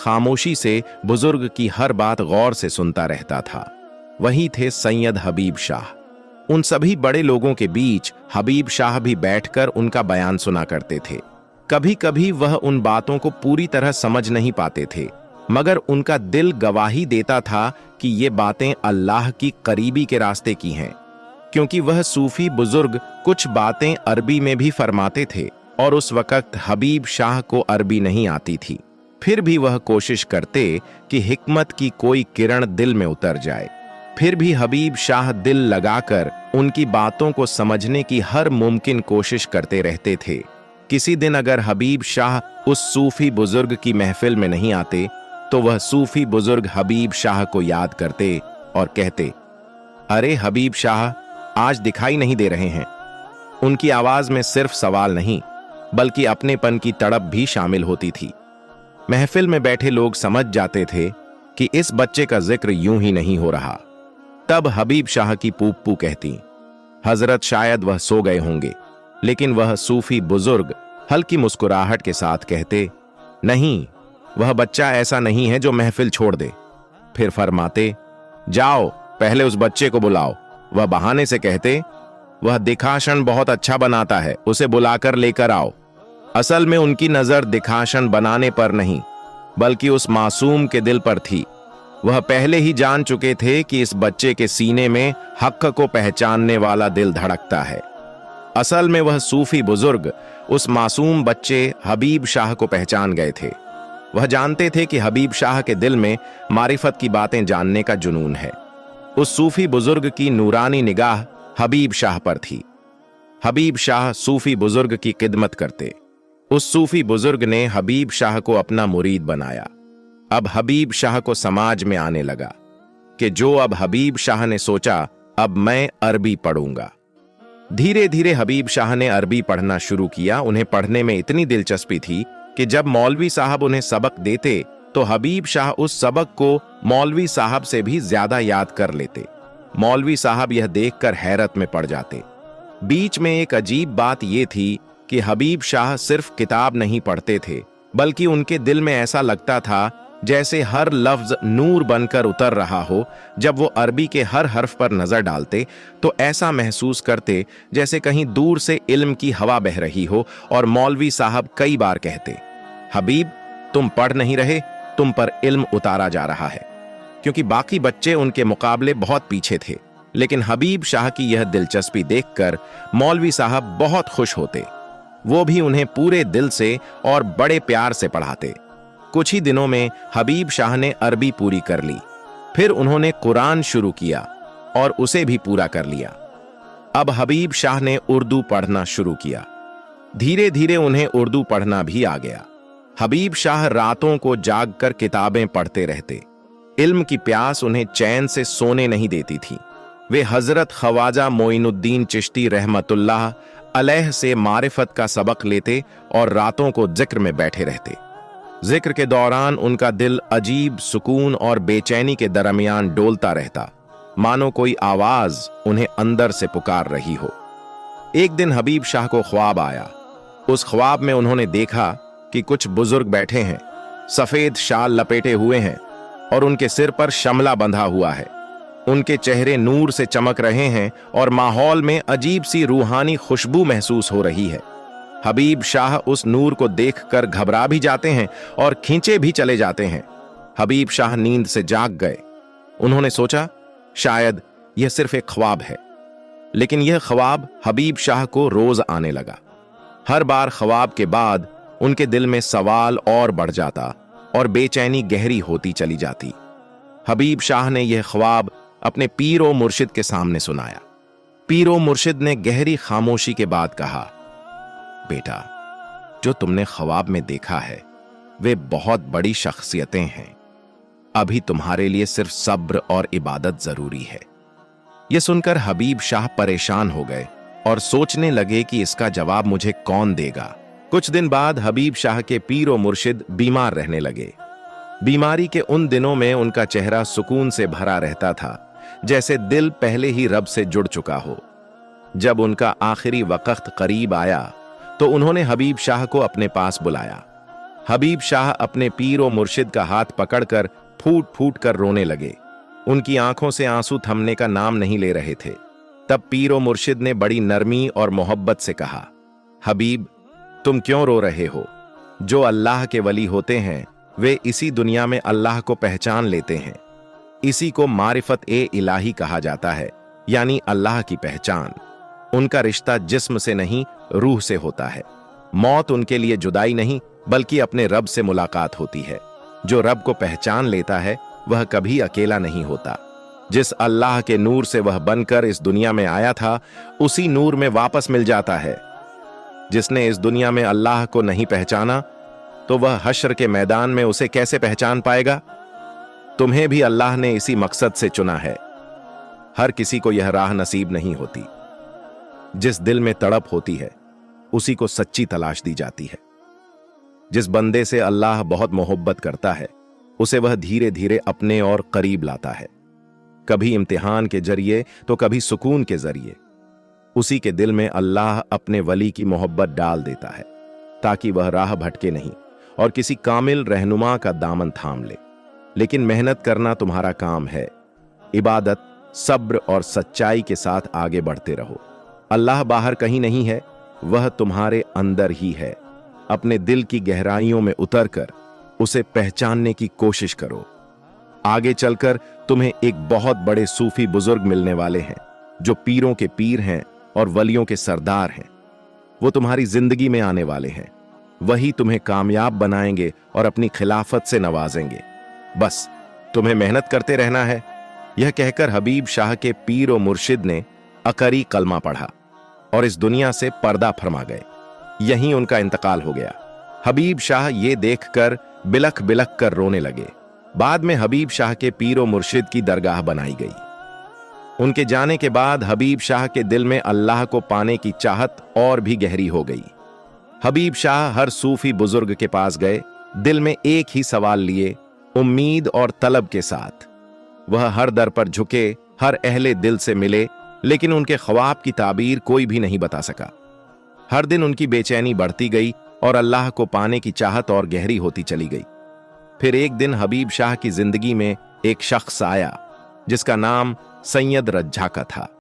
खामोशी से बुजुर्ग की हर बात गौर से सुनता रहता था। वही थे सैयद हबीब शाह। उन सभी बड़े लोगों के बीच हबीब शाह भी बैठकर उनका बयान सुना करते थे। कभी कभी वह उन बातों को पूरी तरह समझ नहीं पाते थे, मगर उनका दिल गवाही देता था कि ये बातें अल्लाह की करीबी के रास्ते की हैं, क्योंकि वह सूफी बुजुर्ग कुछ बातें अरबी में भी फरमाते थे और उस वक्त हबीब शाह को अरबी नहीं आती थी। फिर भी वह कोशिश करते कि हिकमत की कोई किरण दिल में उतर जाए। फिर भी हबीब शाह दिल लगाकर उनकी बातों को समझने की हर मुमकिन कोशिश करते रहते थे। किसी दिन अगर हबीब शाह उस सूफी बुजुर्ग की महफिल में नहीं आते तो वह सूफी बुजुर्ग हबीब शाह को याद करते और कहते, अरे हबीब शाह, आज दिखाई नहीं दे रहे हैं। उनकी आवाज में सिर्फ सवाल नहीं बल्कि अपनेपन की तड़प भी शामिल होती थी। महफिल में बैठे लोग समझ जाते थे कि इस बच्चे का जिक्र यूं ही नहीं हो रहा। तब हबीब शाह की पूप्पू कहती, हजरत शायद वह सो गए होंगे। लेकिन वह सूफी बुजुर्ग हल्की मुस्कुराहट के साथ कहते, नहीं, वह बच्चा ऐसा नहीं है जो महफिल छोड़ दे। फिर फरमाते, जाओ पहले उस बच्चे को बुलाओ। वह बहाने से कहते, वह दिखाशन बहुत अच्छा बनाता है, उसे बुलाकर लेकर आओ। असल में उनकी नजर दिखाशन बनाने पर नहीं बल्कि उस मासूम के दिल पर थी। वह पहले ही जान चुके थे कि इस बच्चे के सीने में हक को पहचानने वाला दिल धड़कता है। असल में वह सूफी बुजुर्ग उस मासूम बच्चे हबीब शाह को पहचान गए थे। वह जानते थे कि हबीब शाह के दिल में मारिफत की बातें जानने का जुनून है। उस सूफी बुजुर्ग की नूरानी निगाह हबीब शाह पर थी। हबीब शाह सूफी बुजुर्ग की खिदमत करते। उस सूफी बुजुर्ग ने हबीब शाह को अपना मुरीद बनाया। अब हबीब शाह को समाज में आने लगा कि जो अब हबीब शाह ने सोचा, अब मैं अरबी पढ़ूंगा। धीरे धीरे हबीब शाह ने अरबी पढ़ना शुरू किया। उन्हें पढ़ने में इतनी दिलचस्पी थी कि जब मौलवी साहब उन्हें सबक देते तो हबीब शाह उस सबक को मौलवी साहब से भी ज्यादा याद कर लेते। मौलवी साहब यह देखकर हैरत में पड़ जाते। बीच में एक अजीब बात यह थी कि हबीब शाह सिर्फ किताब नहीं पढ़ते थे बल्कि उनके दिल में ऐसा लगता था जैसे हर लफ्ज नूर बनकर उतर रहा हो। जब वो अरबी के हर हर्फ पर नजर डालते तो ऐसा महसूस करते जैसे कहीं दूर से इल्म की हवा बह रही हो। और मौलवी साहब कई बार कहते, हबीब, तुम पढ़ नहीं रहे, तुम पर इल्म उतारा जा रहा है। क्योंकि बाकी बच्चे उनके मुकाबले बहुत पीछे थे। लेकिन हबीब शाह की यह दिलचस्पी देखकर मौलवी साहब बहुत खुश होते। वो भी उन्हें पूरे दिल से और बड़े प्यार से पढ़ाते। कुछ ही दिनों में हबीब शाह ने अरबी पूरी कर ली। फिर उन्होंने कुरान शुरू किया और उसे भी पूरा कर लिया। अब हबीब शाह ने उर्दू पढ़ना शुरू किया। धीरे धीरे उन्हें उर्दू पढ़ना भी आ गया। हबीब शाह रातों को जागकर किताबें पढ़ते रहते। इल्म की प्यास उन्हें चैन से सोने नहीं देती थी। वे हजरत ख्वाजा मोइनुद्दीन चिश्ती रहमतुल्लाह अलैह से मारिफत का सबक लेते और रातों को जिक्र में बैठे रहते। जिक्र के दौरान उनका दिल अजीब सुकून और बेचैनी के दरमियान डोलता रहता, मानो कोई आवाज उन्हें अंदर से पुकार रही हो। एक दिन हबीब शाह को ख्वाब आया। उस ख्वाब में उन्होंने देखा कि कुछ बुजुर्ग बैठे हैं, सफेद शाल लपेटे हुए हैं और उनके सिर पर शमला बंधा हुआ है। उनके चेहरे नूर से चमक रहे हैं और माहौल में अजीब सी रूहानी खुशबू महसूस हो रही है। हबीब शाह उस नूर को देखकर घबरा भी जाते हैं और खींचे भी चले जाते हैं। हबीब शाह नींद से जाग गए। उन्होंने सोचा, शायद यह सिर्फ एक ख्वाब है। लेकिन यह ख्वाब हबीब शाह को रोज आने लगा। हर बार ख्वाब के बाद उनके दिल में सवाल और बढ़ जाता और बेचैनी गहरी होती चली जाती। हबीब शाह ने यह ख्वाब अपने पीरो मुर्शिद के सामने सुनाया। पीरो मुर्शिद ने गहरी खामोशी के बाद कहा, बेटा, जो तुमने ख्वाब में देखा है वे बहुत बड़ी शख्सियतें हैं। अभी तुम्हारे लिए सिर्फ सब्र और इबादत जरूरी है। यह सुनकर हबीब शाह परेशान हो गए और सोचने लगे कि इसका जवाब मुझे कौन देगा। कुछ दिन बाद हबीब शाह के पीरो मुर्शिद बीमार रहने लगे। बीमारी के उन दिनों में उनका चेहरा सुकून से भरा रहता था, जैसे दिल पहले ही रब से जुड़ चुका हो। जब उनका आखिरी वक्त करीब आया तो उन्होंने हबीब शाह को अपने पास बुलाया। हबीब शाह अपने पीर और मुर्शिद का हाथ पकड़कर फूट फूट कर रोने लगे। उनकी आंखों से आंसू थमने का नाम नहीं ले रहे थे। तब पीर और मुर्शिद ने बड़ी नरमी और मोहब्बत से कहा, हबीब, तुम क्यों रो रहे हो? जो अल्लाह के वली होते हैं वे इसी दुनिया में अल्लाह को पहचान लेते हैं। इसी को मारिफत ए इलाही कहा जाता है, यानी अल्लाह की पहचान। उनका रिश्ता जिस्म से नहीं, रूह से होता है। मौत उनके लिए जुदाई नहीं, बल्कि अपने रब से मुलाकात होती है। जो रब को पहचान लेता है वह कभी अकेला नहीं होता। जिस अल्लाह के नूर से वह बनकर इस दुनिया में आया था, उसी नूर में वापस मिल जाता है। जिसने इस दुनिया में अल्लाह को नहीं पहचाना, तो वह हश्र के मैदान में उसे कैसे पहचान पाएगा? तुम्हें भी अल्लाह ने इसी मकसद से चुना है। हर किसी को यह राह नसीब नहीं होती। जिस दिल में तड़प होती है, उसी को सच्ची तलाश दी जाती है। जिस बंदे से अल्लाह बहुत मोहब्बत करता है, उसे वह धीरे धीरे अपने और करीब लाता है। कभी इम्तिहान के जरिए तो कभी सुकून के जरिए। उसी के दिल में अल्लाह अपने वली की मोहब्बत डाल देता है, ताकि वह राह भटके नहीं और किसी कामिल रहनुमा का दामन थाम ले। लेकिन मेहनत करना तुम्हारा काम है। इबादत, सब्र और सच्चाई के साथ आगे बढ़ते रहो। अल्लाह बाहर कहीं नहीं है, वह तुम्हारे अंदर ही है। अपने दिल की गहराइयों में उतरकर उसे पहचानने की कोशिश करो। आगे चलकर तुम्हें एक बहुत बड़े सूफी बुजुर्ग मिलने वाले हैं, जो पीरों के पीर हैं और वलियों के सरदार हैं। वो तुम्हारी जिंदगी में आने वाले हैं। वही तुम्हें कामयाब बनाएंगे और अपनी खिलाफत से नवाजेंगे। बस तुम्हें मेहनत करते रहना है। यह कहकर हबीब शाह के पीर और मुर्शिद ने अकरी कलमा पढ़ा और इस दुनिया से पर्दा फरमा गए। यहीं उनका इंतकाल हो गया। हबीब शाह ये देखकर बिलख बिलख कर रोने लगे। बाद में हबीब शाह के पीर और मुर्शिद की दरगाह बनाई गई। उनके जाने के बाद हबीब शाह के दिल में अल्लाह को पाने की चाहत और भी गहरी हो गई। हबीब शाह हर सूफी बुजुर्ग के पास गए, दिल में एक ही सवाल लिए, उम्मीद और तलब के साथ। वह हर दर पर झुके, हर अहले दिल से मिले, लेकिन उनके ख्वाब की ताबीर कोई भी नहीं बता सका। हर दिन उनकी बेचैनी बढ़ती गई और अल्लाह को पाने की चाहत और गहरी होती चली गई। फिर एक दिन हबीब शाह की जिंदगी में एक शख्स आया, जिसका नाम सैयद रज्जा का था।